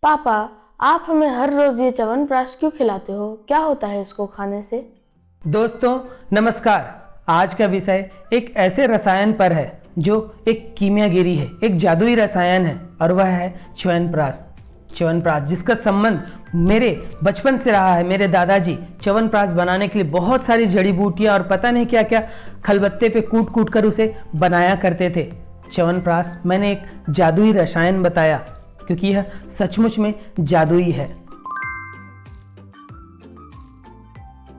पापा, आप हमें हर रोज ये च्यवनप्राश क्यों खिलाते हो? क्या होता है इसको खाने से? दोस्तों नमस्कार। आज का विषय एक ऐसे रसायन पर है जो एक कीमियागिरी है, एक जादुई रसायन है, और वह है च्यवनप्राश। च्यवनप्राश जिसका संबंध मेरे बचपन से रहा है। मेरे दादाजी च्यवनप्राश बनाने के लिए बहुत सारी जड़ी बूटियां और पता नहीं क्या क्या खलबत्ते पे कूट कूट कर उसे बनाया करते थे। च्यवनप्राश मैंने एक जादुई रसायन बताया क्योंकि यह सचमुच में जादुई है।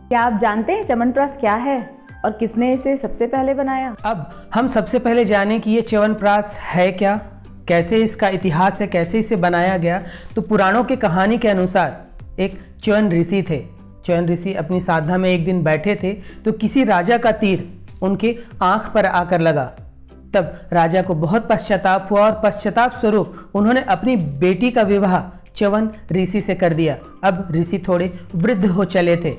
क्या आप जानते हैं च्यवनप्राश क्या है और किसने इसे सबसे पहले बनाया? अब हम सबसे पहले जाने कि ये च्यवनप्राश है क्या, कैसे इसका इतिहास है, कैसे इसे बनाया गया। तो पुराणों की कहानी के अनुसार एक च्यवन ऋषि थे। च्यवन ऋषि अपनी साधना में एक दिन बैठे थे तो किसी राजा का तीर उनके आंख पर आकर लगा। तब राजा को बहुत पश्चाताप हुआ और पश्चाताप स्वरूप उन्होंने अपनी बेटी का विवाह च्यवन ऋषि से कर दिया। अब ऋषि थोड़े वृद्ध हो चले थे।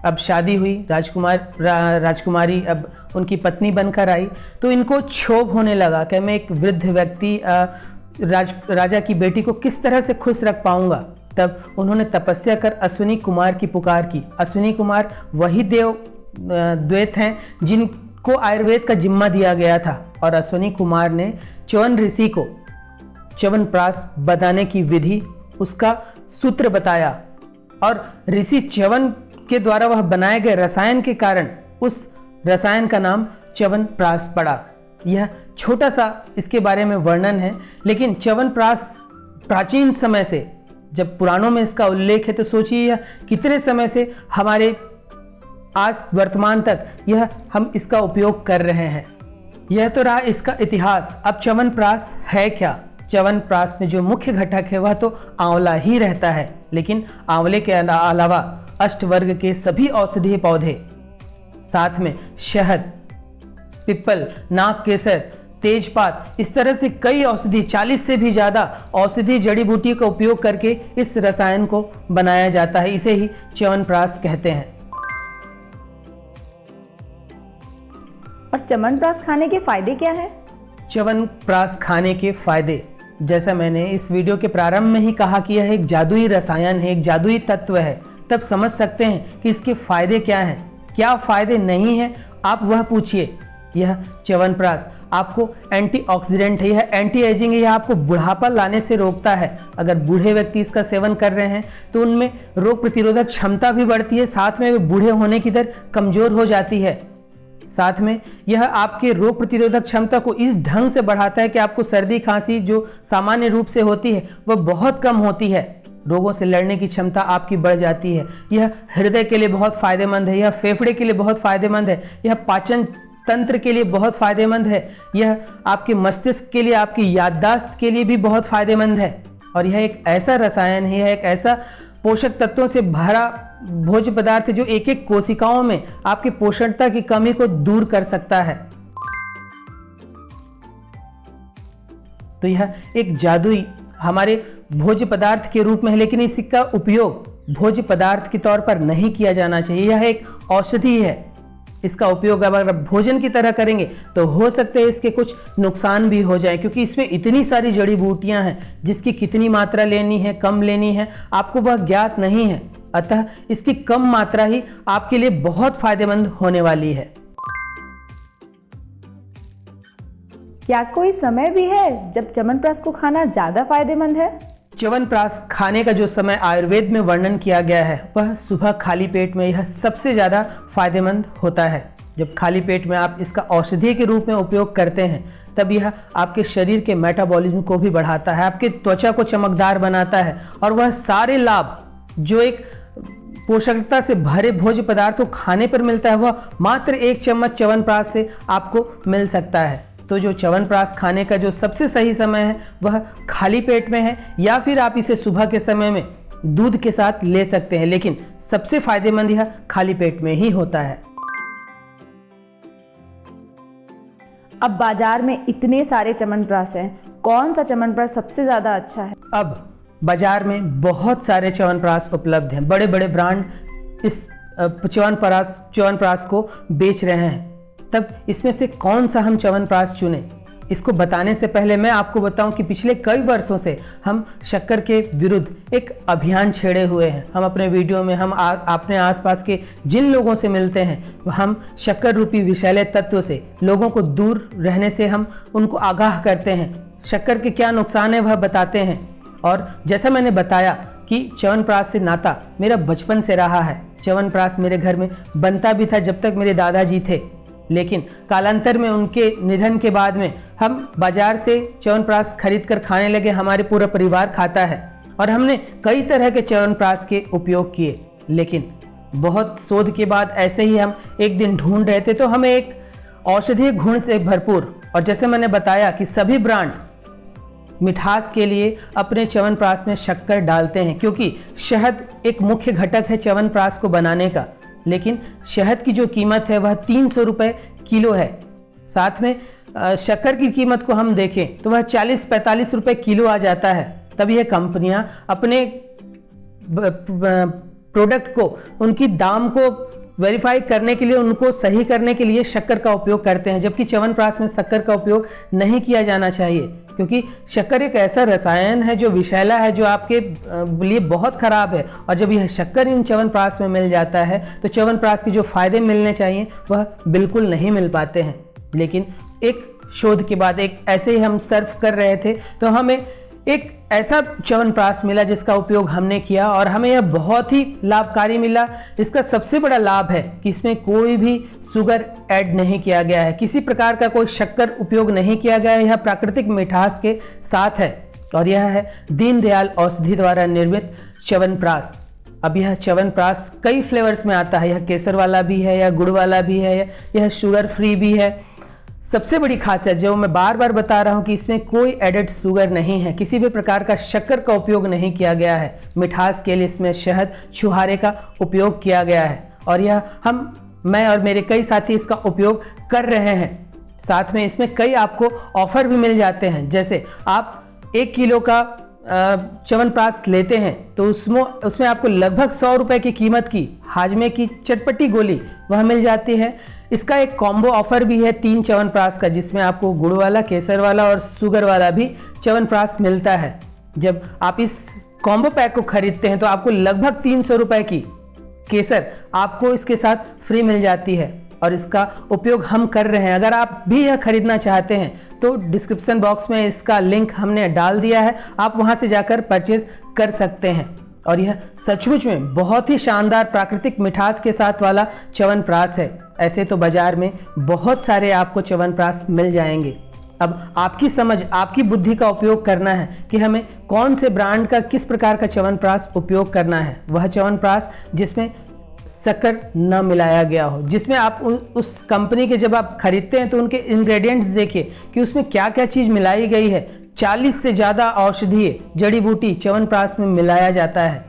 अब शादी हुई, राजकुमारी अब उनकी पत्नी बनकर आई। तो इनको क्षोभ होने लगा कि मैं एक वृद्ध व्यक्ति राजा की बेटी को किस तरह से खुश रख पाऊंगा। तब उन्होंने तपस्या कर अश्विनी कुमार की पुकार की। अश्विनी कुमार वही द्वैत हैं जिनको आयुर्वेद का जिम्मा दिया गया था, और अश्विनी कुमार ने च्यवन ऋषि को च्यवनप्राश बनाने की विधि, उसका सूत्र बताया, और ऋषि च्यवन के द्वारा वह बनाए गए रसायन के कारण उस रसायन का नाम च्यवनप्राश पड़ा। यह छोटा सा इसके बारे में वर्णन है, लेकिन च्यवनप्राश प्राचीन समय से, जब पुराणों में इसका उल्लेख है तो सोचिए यह कितने समय से हमारे आज वर्तमान तक यह हम इसका उपयोग कर रहे हैं। यह तो रहा इसका इतिहास। अब च्यवनप्राश है क्या? च्यवनप्राश में जो मुख्य घटक है वह तो आंवला ही रहता है, लेकिन आंवले के अलावा अष्टवर्ग के सभी औषधीय पौधे, साथ में शहद, पिप्पल, नाग केसर, तेजपात, इस तरह से कई औषधि, 40 से भी ज्यादा औषधि जड़ी बूटी का उपयोग करके इस रसायन को बनाया जाता है। इसे ही च्यवनप्राश कहते हैं। और च्यवनप्राश खाने के फायदे क्या हैं? च्यवनप्राश खाने के फायदे, जैसा मैंने इस वीडियो के प्रारंभ में ही कहा कि यह एक जादुई रसायन है, एक जादुई तत्व है, तब समझ सकते हैं कि इसके फायदे क्या हैं। क्या फायदे नहीं हैं आप वह पूछिए। यह च्यवनप्राश आपको एंटीऑक्सीडेंट है, यह एंटी एजिंग है, यह आपको बुढ़ापा लाने से रोकता है। अगर बूढ़े व्यक्ति इसका सेवन कर रहे हैं तो उनमें रोग प्रतिरोधक क्षमता भी बढ़ती है, साथ में वे बूढ़े होने की दर कमजोर हो जाती है। साथ में यह आपके रोग प्रतिरोधक क्षमता को इस ढंग से बढ़ाता है कि आपको सर्दी खांसी जो सामान्य रूप से होती है वह बहुत कम होती है। रोगों से लड़ने की क्षमता आपकी बढ़ जाती है। यह हृदय के लिए बहुत फायदेमंद है, यह फेफड़े के लिए बहुत फायदेमंद है, यह पाचन तंत्र के लिए बहुत फायदेमंद है, यह आपके मस्तिष्क के लिए, आपकी याददाश्त के लिए भी बहुत फायदेमंद है। और यह एक ऐसा रसायन है, यह एक ऐसा पोषक तत्वों से भरा भोज्य पदार्थ जो एक एक कोशिकाओं में आपकी पोषणता की कमी को दूर कर सकता है। तो यह एक जादुई हमारे भोज्य पदार्थ के रूप में है, लेकिन इसका उपयोग भोज्य पदार्थ के तौर पर नहीं किया जाना चाहिए। यह एक औषधि है। इसका उपयोग अगर भोजन की तरह करेंगे तो हो सकता है इसके कुछ नुकसान भी हो जाए, क्योंकि इसमें इतनी सारी जड़ी बूटियां हैं जिसकी कितनी मात्रा लेनी है, कम लेनी है, आपको वह ज्ञात नहीं है। अतः इसकी कम मात्रा ही आपके लिए बहुत फायदेमंद होने वाली है। क्या कोई समय भी है जब च्यवनप्राश को खाना ज्यादा फायदेमंद है? च्यवनप्राश खाने का जो समय आयुर्वेद में वर्णन किया गया है वह सुबह खाली पेट में यह सबसे ज़्यादा फायदेमंद होता है। जब खाली पेट में आप इसका औषधि के रूप में उपयोग करते हैं तब यह आपके शरीर के मेटाबॉलिज्म को भी बढ़ाता है, आपके त्वचा को चमकदार बनाता है, और वह सारे लाभ जो एक पोषकता से भरे भोज्य पदार्थ को खाने पर मिलता है वह मात्र 1 चम्मच च्यवनप्राश से आपको मिल सकता है। तो जो च्यवनप्राश खाने का जो सबसे सही समय है वह खाली पेट में है, या फिर आप इसे सुबह के समय में दूध के साथ ले सकते हैं, लेकिन सबसे फायदेमंद यह खाली पेट में ही होता है। अब बाजार में इतने सारे च्यवनप्राश हैं, कौन सा च्यवनप्राश सबसे ज्यादा अच्छा है? अब बाजार में बहुत सारे च्यवनप्राश उपलब्ध हैं। बड़े बड़े ब्रांड इस च्यवनप्राश को बेच रहे हैं। तब इसमें से कौन सा हम च्यवनप्राश चुनें, इसको बताने से पहले मैं आपको बताऊं कि पिछले कई वर्षों से हम शक्कर के विरुद्ध एक अभियान छेड़े हुए हैं। हम अपने वीडियो में हम अपने आसपास के जिन लोगों से मिलते हैं हम शक्कर रूपी विषैले तत्व से लोगों को दूर रहने से हम उनको आगाह करते हैं। शक्कर के क्या नुकसान है वह बताते हैं। और जैसा मैंने बताया कि च्यवनप्राश से नाता मेरा बचपन से रहा है। च्यवनप्राश मेरे घर में बनता भी था जब तक मेरे दादाजी थे, लेकिन कालांतर में उनके निधन के बाद में हम बाजार से च्यवनप्राश खरीद कर खाने लगे। हमारे पूरा परिवार खाता है और हमने कई तरह के च्यवनप्राश के उपयोग किए, लेकिन बहुत शोध के बाद ऐसे ही हम एक दिन ढूंढ रहे थे तो हमें एक औषधीय गुण से भरपूर, और जैसे मैंने बताया कि सभी ब्रांड मिठास के लिए अपने च्यवनप्राश में शक्कर डालते हैं, क्योंकि शहद एक मुख्य घटक है च्यवनप्राश को बनाने का। लेकिन शहद की जो कीमत है वह 300 रुपये किलो है। साथ में शक्कर की कीमत को हम देखें तो वह 40-45 रुपये किलो आ जाता है। तब यह कंपनियां अपने प्रोडक्ट को, उनकी दाम को वेरीफाई करने के लिए, उनको सही करने के लिए शक्कर का उपयोग करते हैं, जबकि च्यवनप्राश में शक्कर का उपयोग नहीं किया जाना चाहिए, क्योंकि शक्कर एक ऐसा रसायन है जो विषैला है, जो आपके लिए बहुत खराब है। और जब यह शक्कर इन च्यवनप्राश में मिल जाता है तो च्यवनप्राश के जो फायदे मिलने चाहिए वह बिल्कुल नहीं मिल पाते हैं। लेकिन एक शोध के बाद, एक ऐसे ही हम सर्फ कर रहे थे तो हमें एक ऐसा च्यवनप्राश मिला जिसका उपयोग हमने किया और हमें यह बहुत ही लाभकारी मिला। इसका सबसे बड़ा लाभ है कि इसमें कोई भी शुगर ऐड नहीं किया गया है, किसी प्रकार का कोई शक्कर उपयोग नहीं किया गया है। यह प्राकृतिक मिठास के साथ है और यह है दीनदयाल औषधि द्वारा निर्मित च्यवनप्राश। अब यह च्यवनप्राश कई फ्लेवर्स में आता है, यह केसर वाला भी है, यह गुड़ वाला भी है, यह शुगर फ्री भी है। सबसे बड़ी खासियत जो मैं बार बार बता रहा हूं कि इसमें कोई एडेड शुगर नहीं है, किसी भी प्रकार का शक्कर का उपयोग नहीं किया गया है। मिठास के लिए इसमें शहद, छुहारे का उपयोग किया गया है और यह मैं और मेरे कई साथी इसका उपयोग कर रहे हैं। साथ में इसमें कई आपको ऑफर भी मिल जाते हैं, जैसे आप 1 किलो का च्यवनप्राश लेते हैं तो उसमें आपको लगभग 100 रुपए की कीमत की हाजमे की चटपटी गोली वह मिल जाती है। इसका एक कॉम्बो ऑफर भी है 3 च्यवनप्राश का, जिसमें आपको गुड़ वाला, केसर वाला और शुगर वाला भी च्यवनप्राश मिलता है। जब आप इस कॉम्बो पैक को खरीदते हैं तो आपको लगभग 300 रुपए की केसर आपको इसके साथ फ्री मिल जाती है और इसका उपयोग हम कर रहे हैं। अगर आप भी यह खरीदना चाहते हैं तो डिस्क्रिप्शन बॉक्स में इसका लिंक हमने डाल दिया है, आप वहां से जाकर परचेज कर सकते हैं। और यह सचमुच में बहुत ही शानदार प्राकृतिक मिठास के साथ वाला च्यवनप्राश है। ऐसे तो बाजार में बहुत सारे आपको च्यवनप्राश मिल जाएंगे। अब आपकी समझ, आपकी बुद्धि का उपयोग करना है कि हमें कौन से ब्रांड का, किस प्रकार का च्यवनप्राश उपयोग करना है। वह च्यवनप्राश जिसमें शक्कर न मिलाया गया हो, जिसमें आप उस कंपनी के जब आप खरीदते हैं तो उनके इंग्रेडिएंट्स देखिए कि उसमें क्या क्या चीज़ मिलाई गई है। 40 से ज़्यादा औषधीय जड़ी बूटी च्यवनप्राश में मिलाया जाता है।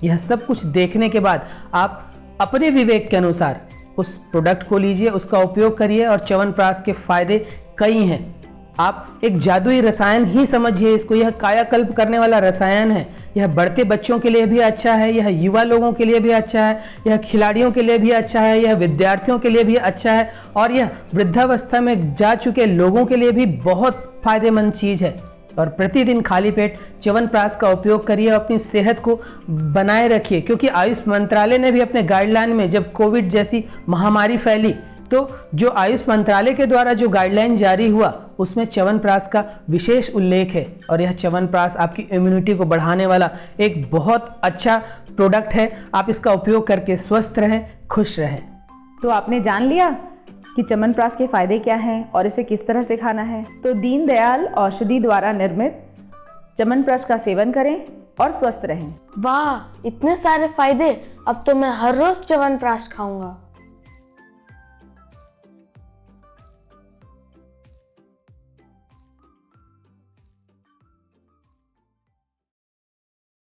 यह सब कुछ देखने के बाद आप अपने विवेक के अनुसार उस प्रोडक्ट को लीजिए, उसका उपयोग करिए और च्यवनप्राश के फायदे कई हैं। आप एक जादुई रसायन ही समझिए इसको, यह कायाकल्प करने वाला रसायन है। यह बढ़ते बच्चों के लिए भी अच्छा है, यह युवा लोगों के लिए भी अच्छा है, यह खिलाड़ियों के लिए भी अच्छा है, यह विद्यार्थियों के लिए भी अच्छा है और यह वृद्धावस्था में जा चुके लोगों के लिए भी बहुत फायदेमंद चीज़ है। और प्रतिदिन खाली पेट च्यवनप्राश का उपयोग करिए, अपनी सेहत को बनाए रखिए, क्योंकि आयुष मंत्रालय ने भी अपने गाइडलाइन में, जब कोविड जैसी महामारी फैली तो जो आयुष मंत्रालय के द्वारा जो गाइडलाइन जारी हुआ उसमें च्यवनप्राश का विशेष उल्लेख है। और यह च्यवनप्राश आपकी इम्यूनिटी को बढ़ाने वाला एक बहुत अच्छा प्रोडक्ट है। आप इसका उपयोग करके स्वस्थ रहें, खुश रहें। तो आपने जान लिया कि च्यवनप्राश के फायदे क्या हैं और इसे किस तरह से खाना है। तो दीनदयाल औषधि द्वारा निर्मित च्यवनप्राश का सेवन करें और स्वस्थ रहें। वाह, इतने सारे फायदे! अब तो मैं हर रोज च्यवनप्राश खाऊंगा।